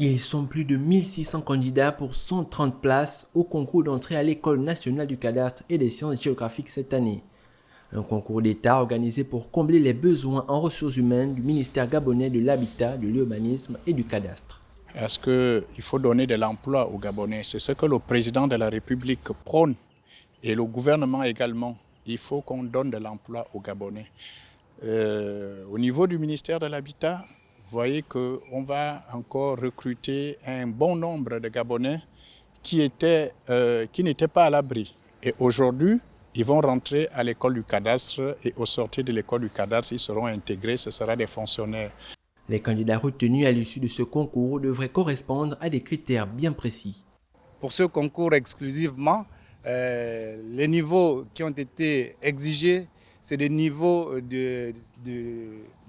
Ils sont plus de 1600 candidats pour 130 places au concours d'entrée à l'École nationale du cadastre et des sciences géographiques cette année. Un concours d'État organisé pour combler les besoins en ressources humaines du ministère gabonais de l'Habitat, de l'Urbanisme et du Cadastre. Est-ce qu'il faut donner de l'emploi aux Gabonais? C'est ce que le président de la République prône et le gouvernement également. Il faut qu'on donne de l'emploi aux Gabonais. Au niveau du ministère de l'Habitat, vous voyez qu'on va encore recruter un bon nombre de Gabonais qui n'étaient pas à l'abri. Et aujourd'hui, ils vont rentrer à l'école du cadastre et au sortir de l'école du cadastre, ils seront intégrés, ce sera des fonctionnaires. Les candidats retenus à l'issue de ce concours devraient correspondre à des critères bien précis. Pour ce concours exclusivement, les niveaux qui ont été exigés, c'est des niveaux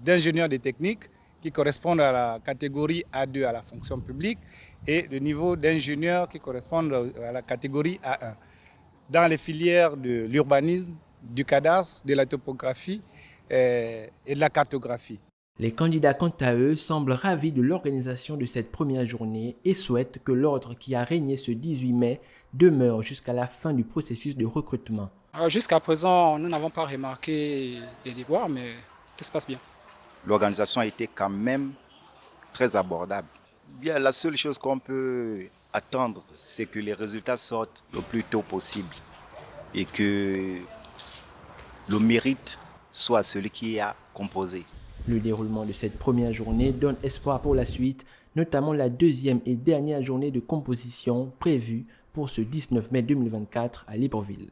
d'ingénieurs des techniques qui correspondent à la catégorie A2 à la fonction publique et le niveau d'ingénieurs qui correspondent à la catégorie A1. Dans les filières de l'urbanisme, du cadastre, de la topographie et de la cartographie. Les candidats, quant à eux, semblent ravis de l'organisation de cette première journée et souhaitent que l'ordre qui a régné ce 18 mai demeure jusqu'à la fin du processus de recrutement. Jusqu'à présent, nous n'avons pas remarqué des déboires, mais tout se passe bien. L'organisation a été quand même très abordable. Bien, la seule chose qu'on peut attendre, c'est que les résultats sortent le plus tôt possible et que le mérite soit celui qui a composé. Le déroulement de cette première journée donne espoir pour la suite, notamment la deuxième et dernière journée de composition prévue pour ce 19 mai 2024 à Libreville.